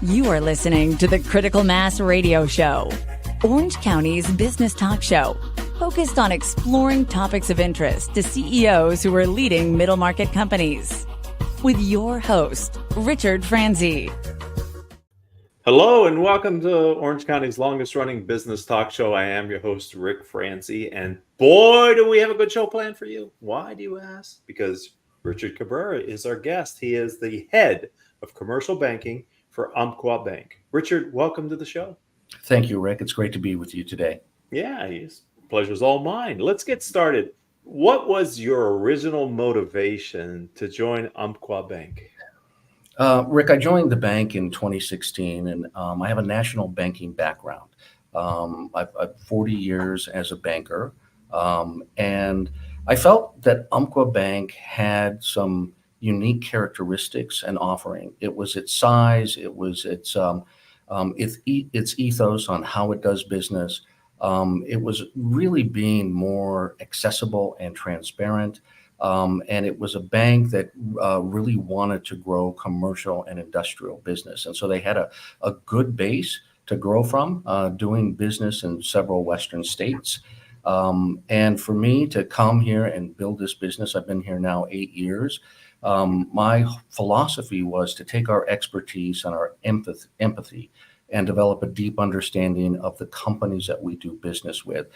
You are listening to the Critical Mass Radio Show, Orange County's business talk show, focused on exploring topics of interest to CEOs who are leading middle market companies. With your host, Richard Franzi. Hello and welcome to Orange County's longest running business talk show. I am your host, Rick Franzi, and boy, do we have a good show planned for you. Why do you ask? Because Richard Cabrera is our guest. He is the head of commercial banking for Umpqua Bank. Richard, welcome to the show. Thank you, Rick. It's great to be with you today. Yeah, pleasure's all mine. Let's get started. What was your original motivation to join Umpqua Bank? Rick, I joined the bank in 2016, and I have a national banking background. I've 40 years as a banker, and I felt that Umpqua Bank had some unique characteristics and offering. It was its size, it was its ethos on how it does business. It was really being more accessible and transparent. And it was a bank that really wanted to grow commercial and industrial business. And so they had a good base to grow from, doing business in several Western states. And for me to come here and build this business, I've been here now 8 years. My philosophy was to take our expertise and our empathy and develop a deep understanding of the companies that we do business with,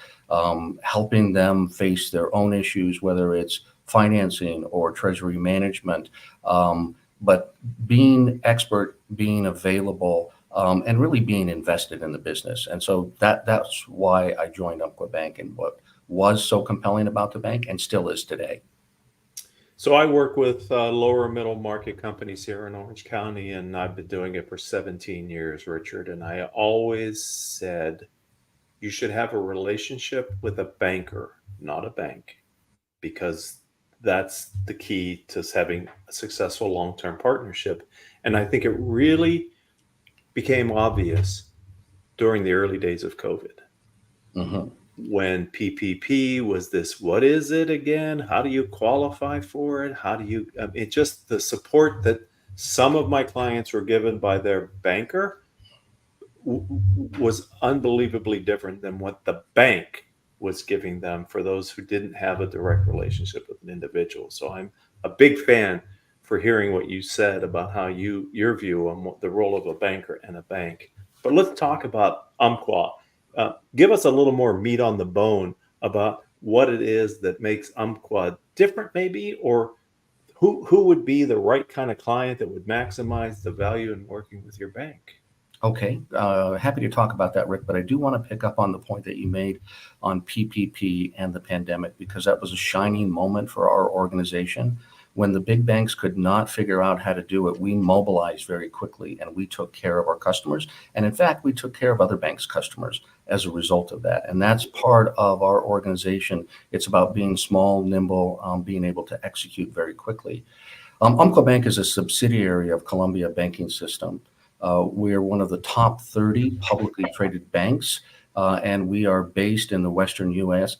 helping them face their own issues, whether it's financing or treasury management, but being expert, being available, and really being invested in the business. And so that's why I joined Umpqua Bank and what was so compelling about the bank and still is today. So I work with lower middle market companies here in Orange County, and I've been doing it for 17 years, Richard. And I always said you should have a relationship with a banker, not a bank, because that's the key to having a successful long-term partnership. And I think it really became obvious during the early days of COVID. Mm-hmm. When PPP was this, what is it again? How do you qualify for it? How do you, it just the support that some of my clients were given by their banker was unbelievably different than what the bank was giving them for those who didn't have a direct relationship with an individual. So I'm a big fan for hearing what you said about how your view on what the role of a banker and a bank. But let's talk about Umpqua. Give us a little more meat on the bone about what it is that makes Umpqua different, maybe, or who would be the right kind of client that would maximize the value in working with your bank. Okay, happy to talk about that, Rick, but I do want to pick up on the point that you made on PPP and the pandemic, because that was a shining moment for our organization. When the big banks could not figure out how to do it, we mobilized very quickly and we took care of our customers. And in fact, we took care of other banks' customers as a result of that. And that's part of our organization. It's about being small, nimble, being able to execute very quickly. Umpqua Bank is a subsidiary of Columbia Banking System. We're one of the top 30 publicly traded banks, and we are based in the Western U.S.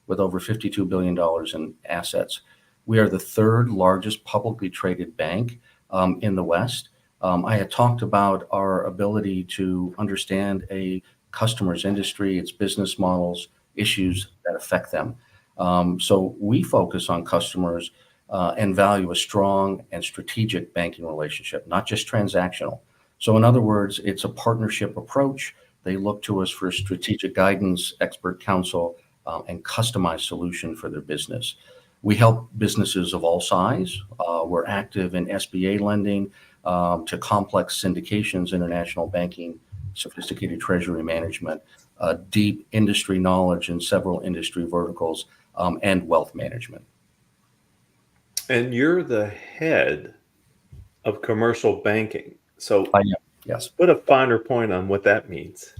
with over $52 billion in assets. We are the third largest publicly traded bank in the West. I had talked about our ability to understand a customer's industry, its business models, issues that affect them. So we focus on customers and value a strong and strategic banking relationship, not just transactional. So in other words, it's a partnership approach. They look to us for strategic guidance, expert counsel, and customized solution for their business. We help businesses of all size. We're active in SBA lending to complex syndications, international banking, sophisticated treasury management, deep industry knowledge in several industry verticals, and wealth management. And you're the head of commercial banking. So I am, yes. Put a finer point on what that means.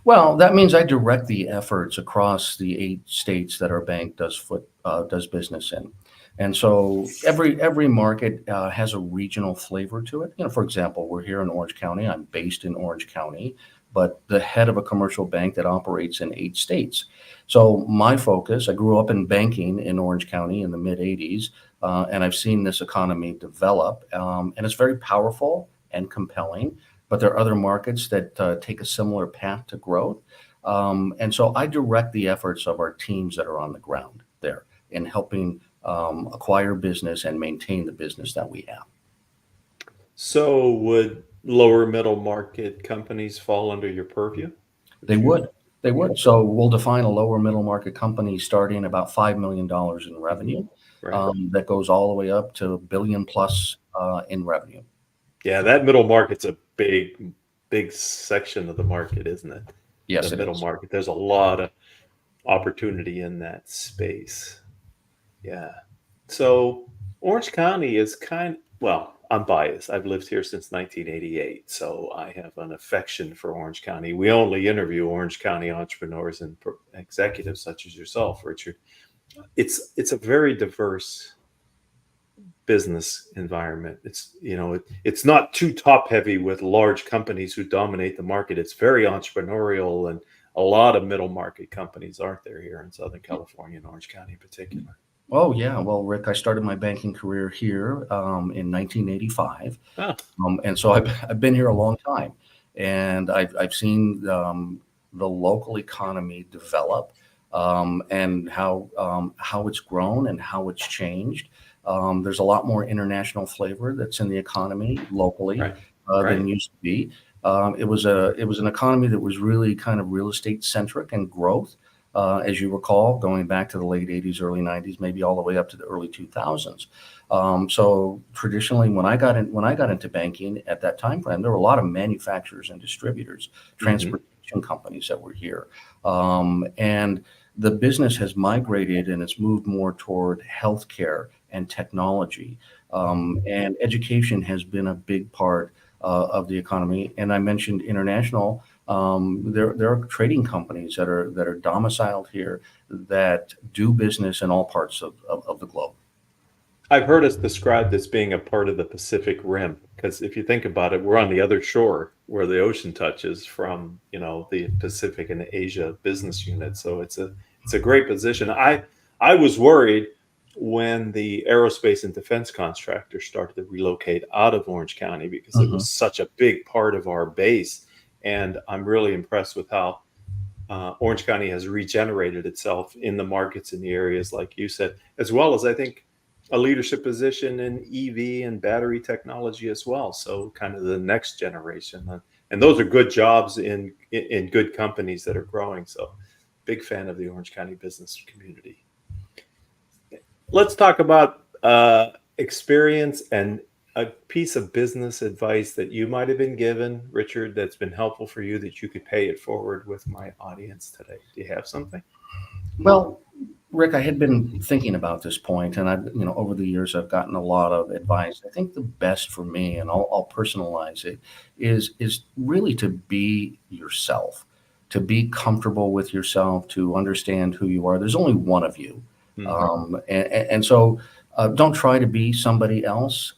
Well, that means I direct the efforts across the 8 states that our bank does business in. And so every market has a regional flavor to it. You know, for example, we're here in Orange County. I'm based in Orange County, but the head of a commercial bank that operates in 8 states. So my focus, I grew up in banking in Orange County in the mid 80s, and I've seen this economy develop, and it's very powerful and compelling. but there are other markets that take a similar path to growth. And so I direct the efforts of our teams that are on the ground there in helping acquire business and maintain the business that we have. So would lower middle market companies fall under your purview? They would. They would. So we'll define a lower middle market company starting about $5 million in revenue. Right. That goes all the way up to $1 billion plus in revenue. Yeah, that middle market's a big section of the market, isn't it? Yes, The it middle is. market. There's a lot of opportunity in that space. Yeah. So Orange County is well, I'm biased. I've lived here since 1988, so I have an affection for Orange County. We only interview Orange County entrepreneurs and executives such as yourself, Richard. It's a very diverse business environment. It's not too top heavy with large companies who dominate the market. It's very entrepreneurial, and a lot of middle market companies aren't there here in Southern California and Orange County in particular. Oh, yeah. Well, Rick, I started my banking career here in 1985. Ah, And so I've been here a long time. And I've seen the local economy develop and how it's grown and how it's changed. There's a lot more international flavor that's in the economy locally right. than used to be. It was an economy that was really kind of real estate centric and growth. As you recall, going back to the late 80s, early 90s, maybe all the way up to the early 2000s. So traditionally, when I got into banking at that time frame, there were a lot of manufacturers and distributors, transportation companies that were here. And the business has migrated and it's moved more toward healthcare and technology. And education has been a big part of the economy. And I mentioned international. There are trading companies that are domiciled here that do business in all parts of the globe. I've heard us described as being a part of the Pacific Rim, because if you think about it, we're on the other shore where the ocean touches from, the Pacific and Asia business unit. So it's a great position. I was worried when the aerospace and defense contractors started to relocate out of Orange County because it was such a big part of our base. And I'm really impressed with how Orange County has regenerated itself in the markets in the areas, like you said, as well as I think a leadership position in EV and battery technology as well. So kind of the next generation. And those are good jobs in good companies that are growing. So big fan of the Orange County business community. Let's talk about experience and a piece of business advice that you might have been given, Richard, that's been helpful for you that you could pay it forward with my audience today. Do you have something? Well, Rick, I had been thinking about this point, and over the years, I've gotten a lot of advice. I think the best for me, and I'll personalize it, is really to be yourself, to be comfortable with yourself, to understand who you are. There's only one of you. And so don't try to be somebody else.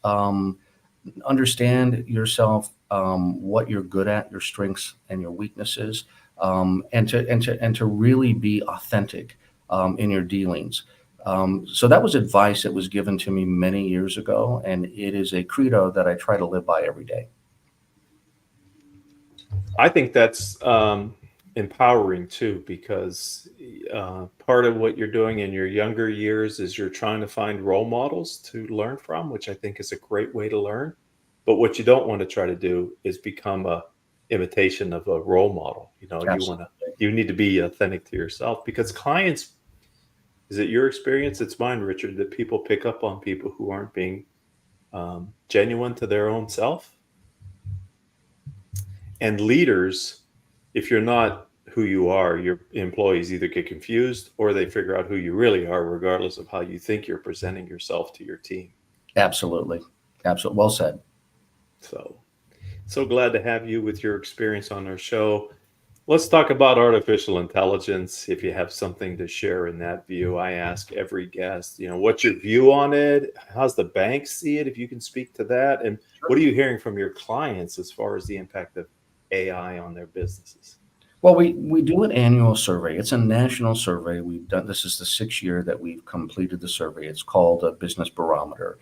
Understand yourself, what you're good at, your strengths and your weaknesses, and to really be authentic in your dealings. So that was advice that was given to me many years ago, and it is a credo that I try to live by every day. I think that's empowering too, because part of what you're doing in your younger years is you're trying to find role models to learn from, which I think is a great way to learn. But what you don't want to try to do is become a imitation of a role model. You need to be authentic to yourself, because clients, is it your experience? It's mine, Richard, that people pick up on people who aren't being genuine to their own self. And leaders, if you're not who you are, your employees either get confused or they figure out who you really are, regardless of how you think you're presenting yourself to your team. Absolutely. Absolutely. Well said. So glad to have you with your experience on our show. Let's talk about artificial intelligence. If you have something to share in that view, I ask every guest, what's your view on it? How's the bank see it? If you can speak to that. And what are you hearing from your clients as far as the impact of AI on their businesses? Well, we do an annual survey. It's a national survey. This is the 6th year that we've completed the survey. It's called a Business Barometer.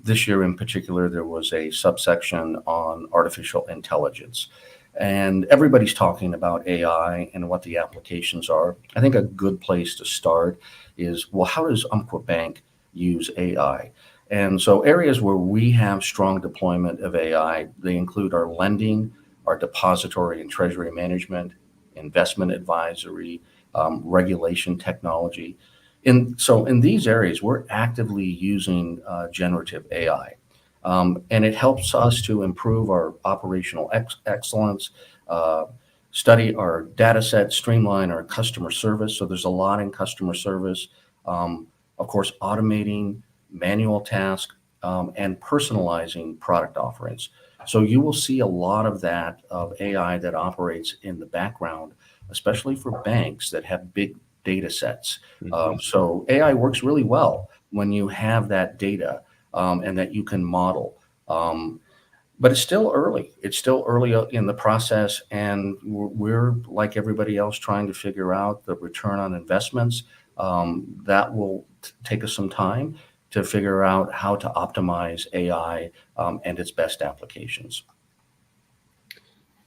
This year in particular, there was a subsection on artificial intelligence. And everybody's talking about AI and what the applications are. I think a good place to start is, well, how does Umpqua Bank use AI? And so areas where we have strong deployment of AI, they include our lending, our depository and treasury management, investment advisory, regulation technology. So in these areas, we're actively using generative AI. And it helps us to improve our operational excellence, study our data set, streamline our customer service. So there's a lot in customer service. Of course, automating manual tasks and personalizing product offerings. So you will see a lot of that of AI that operates in the background, especially for banks that have big data sets. So AI works really well when you have that data and that you can model. But it's still early. It's still early in the process, and we're like everybody else trying to figure out the return on investments. That will take us some time to figure out how to optimize AI and its best applications.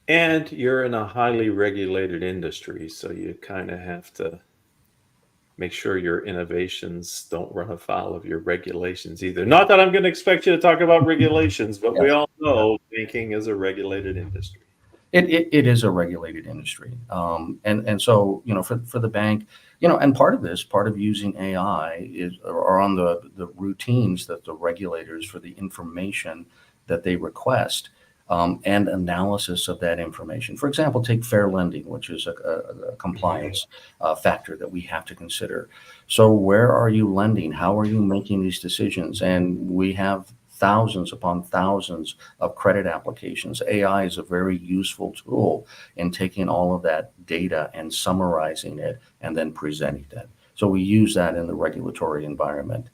And you're in a highly regulated industry, so you kind of have to make sure your innovations don't run afoul of your regulations either. Not that I'm going to expect you to talk about regulations, but we all know banking is a regulated industry. It is a regulated industry. And so, for the bank, and part of using AI are on the routines that the regulators for the information that they request and analysis of that information. For example, take fair lending, which is a compliance factor that we have to consider. So where are you lending? How are you making these decisions? And we have thousands upon thousands of credit applications. AI is a very useful tool in taking all of that data and summarizing it and then presenting it. So we use that in the regulatory environment.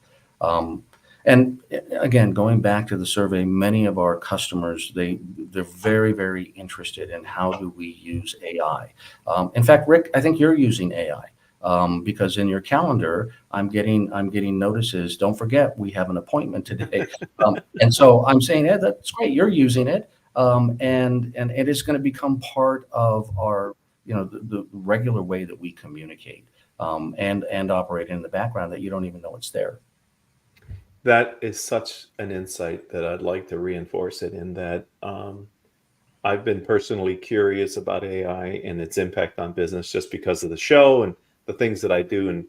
And again, going back to the survey, many of our customers, they're very, very interested in how do we use AI. In fact, Rick, I think you're using AI. Because in your calendar, I'm getting notices. Don't forget, we have an appointment today, and so I'm saying, yeah, that's great. You're using it, and it is going to become part of our, the regular way that we communicate and operate in the background that you don't even know it's there. That is such an insight that I'd like to reinforce it in that. I've been personally curious about AI and its impact on business just because of the show and the things that I do in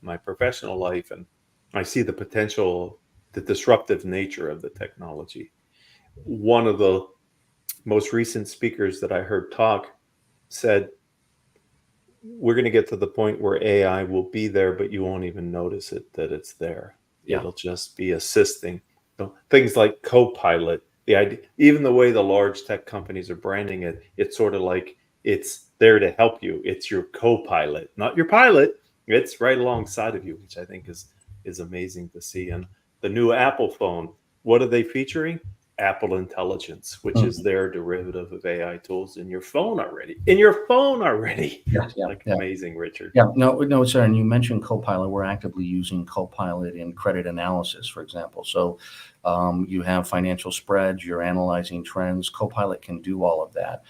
my professional life. And I see the potential, the disruptive nature of the technology. One of the most recent speakers that I heard talk said, we're going to get to the point where AI will be there, but you won't even notice it, that it's there. Yeah. It'll just be assisting. Things like Copilot, the idea, even the way the large tech companies are branding it, it's sort of like it's there to help you. It's your co-pilot, not your pilot. It's right alongside of you, which I think is amazing to see. And the new Apple phone, what are they featuring? Apple Intelligence, which is their derivative of AI tools in your phone already. Amazing, Richard. Yeah, no, sir. And you mentioned Copilot. We're actively using Copilot in credit analysis, for example. So you have financial spreads, you're analyzing trends. Copilot can do all of that.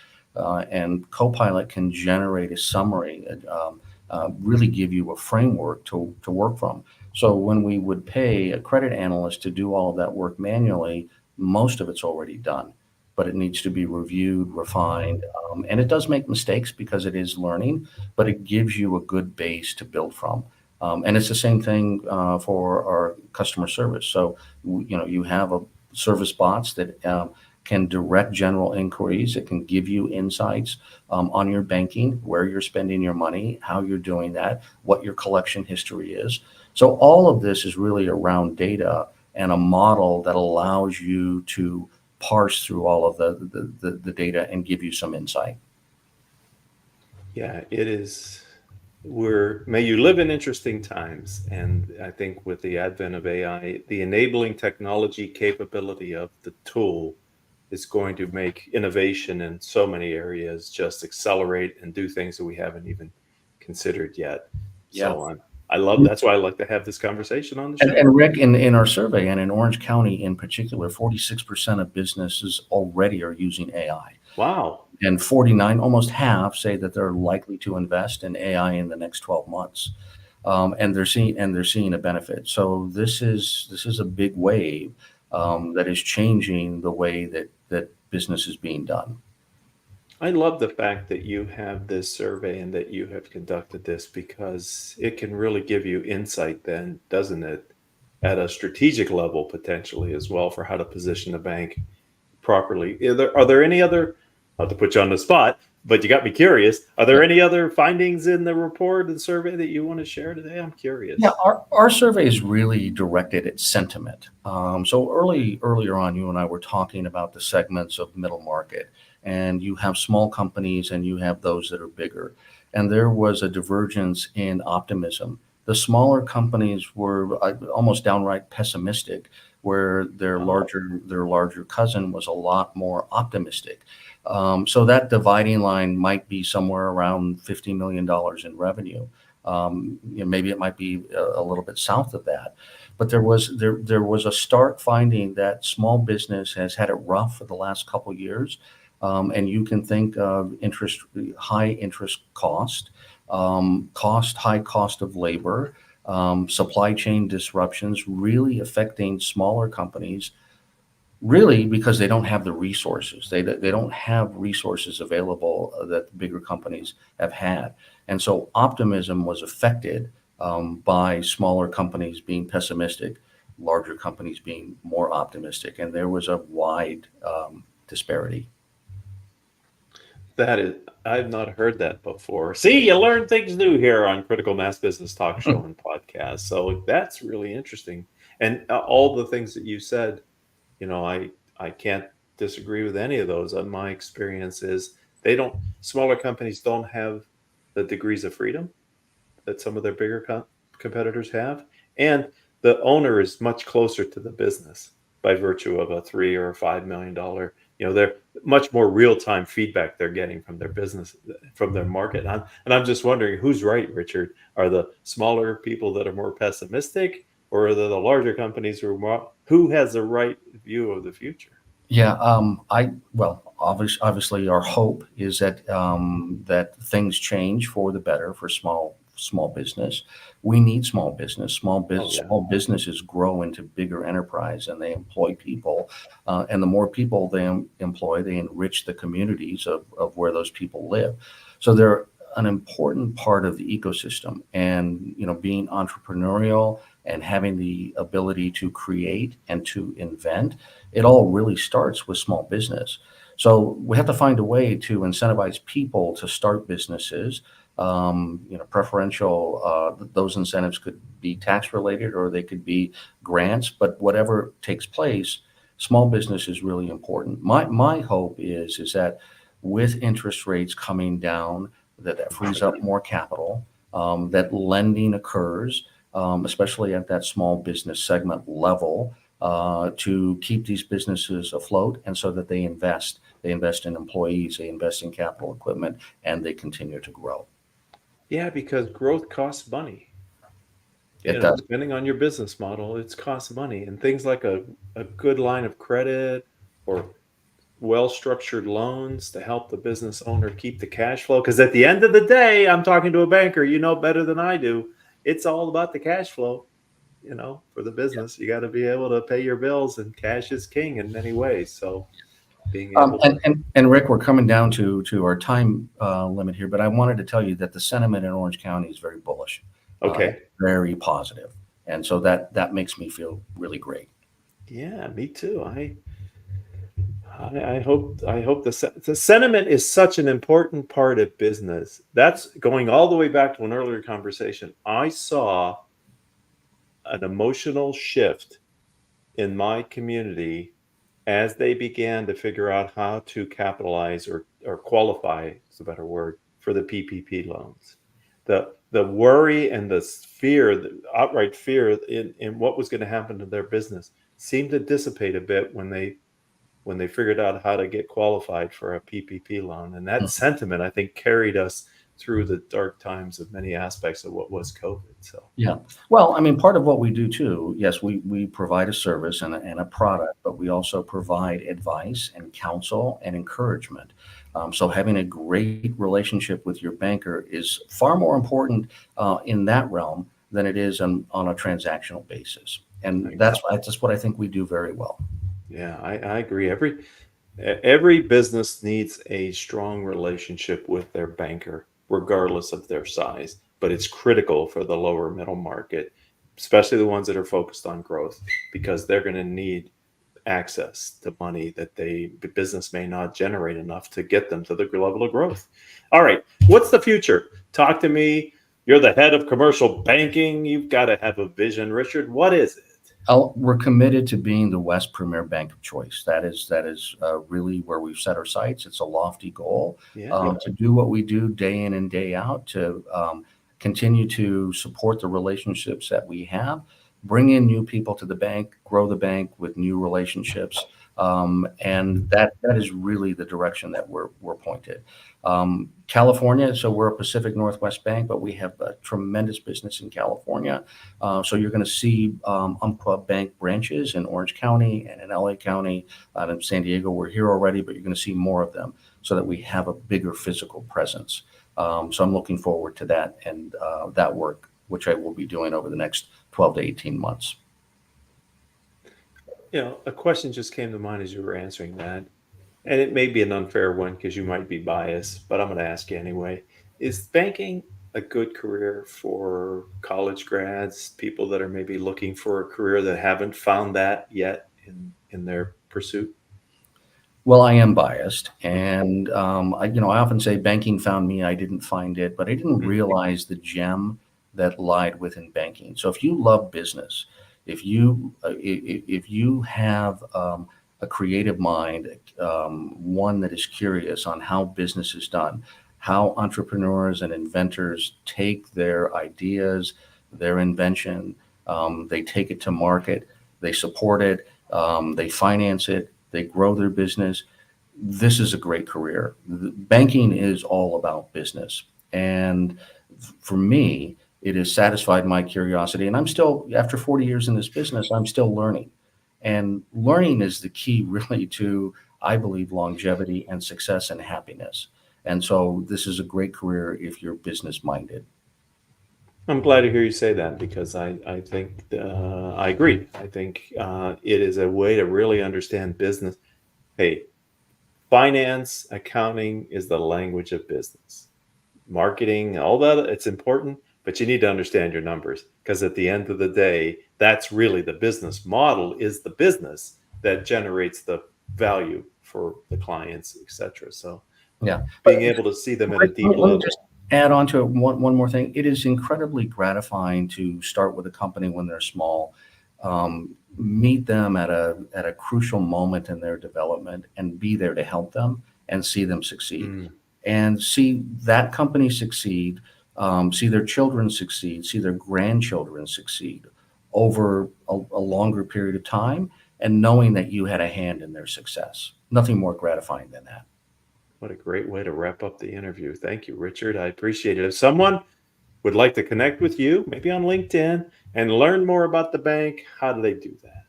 And Copilot can generate a summary, really give you a framework to work from. So when we would pay a credit analyst to do all of that work manually, most of it's already done, but it needs to be reviewed, refined, and it does make mistakes because it is learning, but it gives you a good base to build from. And it's the same thing for our customer service. So, you have a service bots that can direct general inquiries. It can give you insights on your banking, where you're spending your money, how you're doing that, what your collection history is. So all of this is really around data and a model that allows you to parse through all of the data and give you some insight. Yeah, it is. May you live in interesting times. And I think with the advent of AI, the enabling technology capability of the tool is going to make innovation in so many areas just accelerate and do things that we haven't even considered yet. Yeah. So That's why I like to have this conversation on the show. And Rick, in our survey and in Orange County in particular, 46% of businesses already are using AI. Wow. And 49, almost half, say that they're likely to invest in AI in the next 12 months. And they're seeing a benefit. So this is a big wave that is changing the way that business is being done. I love the fact that you have this survey and that you have conducted this, because it can really give you insight then, doesn't it, at a strategic level potentially as well, for how to position a bank properly. Are there any other, not to put you on the spot, but you got me curious, are there any other findings in the report and survey that you want to share today? I'm curious. Yeah, our survey is really directed at sentiment. So earlier on, you and I were talking about the segments of middle market, and you have small companies and you have those that are bigger. And there was a divergence in optimism. The smaller companies were almost downright pessimistic, where their larger cousin was a lot more optimistic. So that dividing line might be somewhere around $50 million in revenue. Maybe it might be a little bit south of that, but there was a stark finding that small business has had it rough for the last couple of years, and you can think of high interest cost, high cost of labor, supply chain disruptions, really affecting smaller companies. Really, because they don't have the resources. They don't have resources available that bigger companies have had. And so optimism was affected by smaller companies being pessimistic, larger companies being more optimistic. And there was a wide disparity. I've not heard that before. See, you learn things new here on Critical Mass Business Talk Show and Podcast. So that's really interesting. And all the things that you said, I can't disagree with any of those. My experience is smaller companies don't have the degrees of freedom that some of their bigger competitors have. And the owner is much closer to the business by virtue of a $3 or $5 million. They're much more real-time feedback they're getting from their business, from their market. And I'm just wondering, who's right, Richard? Are the smaller people that are more pessimistic, or are the larger companies who has the right view of the future? Yeah, obviously our hope is that that things change for the better for small business. We need small business. Small businesses grow into bigger enterprise, and they employ people. And the more people they employ, they enrich the communities of where those people live. So they're an important part of the ecosystem. And being entrepreneurial and having the ability to create and to invent, it all really starts with small business. So we have to find a way to incentivize people to start businesses. Preferential, those incentives could be tax related or they could be grants, but whatever takes place, small business is really important. My hope is that with interest rates coming down, that frees up more capital, that lending occurs, especially at that small business segment level, to keep these businesses afloat, and so that they invest in employees, they invest in capital equipment, and they continue to grow. Yeah, because growth costs money. It does. Depending on your business model, it costs money. And things like a good line of credit or well-structured loans to help the business owner keep the cash flow. Because at the end of the day, I'm talking to a banker, better than I do. It's all about the cash flow, for the business. You got to be able to pay your bills, and cash is king in many ways. So being able and Rick, we're coming down to our time limit here, but I wanted to tell you that the sentiment in Orange County is very bullish. Okay. Very positive. And so that makes me feel really great. Yeah, me too. I hope the sentiment is such an important part of business. That's going all the way back to an earlier conversation. I saw an emotional shift in my community as they began to figure out how to capitalize or qualify, is a better word, for the PPP loans. The worry and the fear, the outright fear in what was going to happen to their business seemed to dissipate a bit when they figured out how to get qualified for a PPP loan. And that sentiment, I think, carried us through the dark times of many aspects of what was COVID. So Yeah. Well, I mean, part of what we do too, yes, we provide a service and a product, but we also provide advice and counsel and encouragement. So having a great relationship with your banker is far more important in that realm than it is on a transactional basis. And that's what I think we do very well. yeah, I agree. Every business needs a strong relationship with their banker, regardless of their size. But it's critical for the lower middle market, especially the ones that are focused on growth, because they're going to need access to money that the business may not generate enough to get them to the level of growth. All right, what's the future? Talk to me. You're the head of commercial banking. You've got to have a vision, Richard. What is it? We're committed to being the West Premier Bank of choice. That is really where we've set our sights. It's a lofty goal to do what we do day in and day out, to continue to support the relationships that we have, bring in new people to the bank, grow the bank with new relationships, and that is really the direction that we're pointed. California, so we're a Pacific Northwest bank, but we have a tremendous business in California. So you're going to see Umpqua Bank branches in Orange County and in LA County, in San Diego. We're here already, but you're going to see more of them so that we have a bigger physical presence. So I'm looking forward to that and that work, which I will be doing over the next 12 to 18 months. You know, a question just came to mind as you were answering that, and it may be an unfair one because you might be biased, but I'm going to ask you anyway. Is banking a good career for college grads, people that are maybe looking for a career that haven't found that yet in their pursuit? Well, I am biased, and I often say banking found me. I didn't find it, but I didn't realize the gem that lied within banking. So if you love business, if you have a creative mind, one that is curious on how business is done, how entrepreneurs and inventors take their ideas, their invention, they take it to market, they support it, they finance it, they grow their business. This is a great career. Banking is all about business. And for me, it has satisfied my curiosity. And I'm still, after 40 years in this business, I'm still learning. And learning is the key really to, I believe, longevity and success and happiness. And so this is a great career if you're business minded. I'm glad to hear you say that because I think I agree. I think it is a way to really understand business. Hey, finance, accounting is the language of business. Marketing, all that, it's important, but you need to understand your numbers because at the end of the day, that's really the business model is the business that generates the value for the clients, etc. So Yeah. being able to see them at a deep Let me level. just add on to one more thing. It is incredibly gratifying to start with a company when they're small, meet them at a crucial moment in their development and be there to help them and see them succeed. And see that company succeed, see their children succeed, see their grandchildren succeed over a longer period of time, and knowing that you had a hand in their success. Nothing more gratifying than that. What a great way to wrap up the interview. Thank you, Richard. I appreciate it. If someone would like to connect with you, maybe on LinkedIn, and learn more about the bank, how do they do that?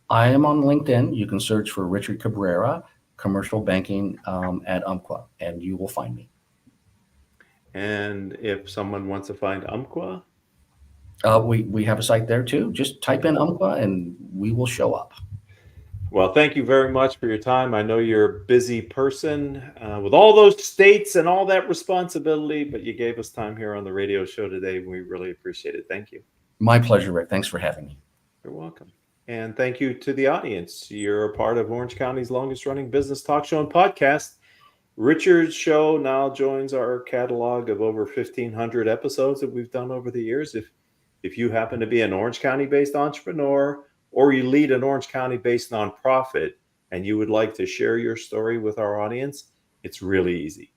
I am on LinkedIn. You can search for Richard Cabrera, commercial banking at Umpqua, and you will find me. And if someone wants to find Umpqua, we have a site there too. Just type in Umpqua and we will show up. well, thank you very much for your time. I know you're a busy person with all those states and all that responsibility, but you gave us time here on the radio show today. We really appreciate it. Thank you. My pleasure, Rick. Thanks for having me. You're welcome. And thank you to the audience. You're a part of Orange County's longest running business talk show and podcast. Richard's show now joins our catalog of over 1,500 episodes that we've done over the years. If you happen to be an Orange County-based entrepreneur or you lead an Orange County-based nonprofit and you would like to share your story with our audience, it's really easy.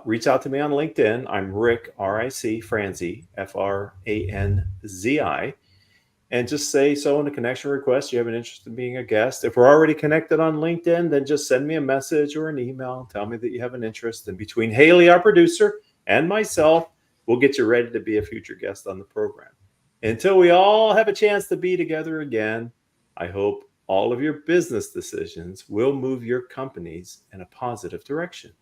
Reach out to me on LinkedIn. I'm Rick, R-I-C, Franzi, F-R-A-N-Z-I. And just say so in a connection request. You have an interest in being a guest. If we're already connected on LinkedIn, then just send me a message or an email. Tell me that you have an interest. And between Haley, our producer, and myself will get you ready to be a future guest on the program. Until we all have a chance to be together again, I hope all of your business decisions will move your companies in a positive direction.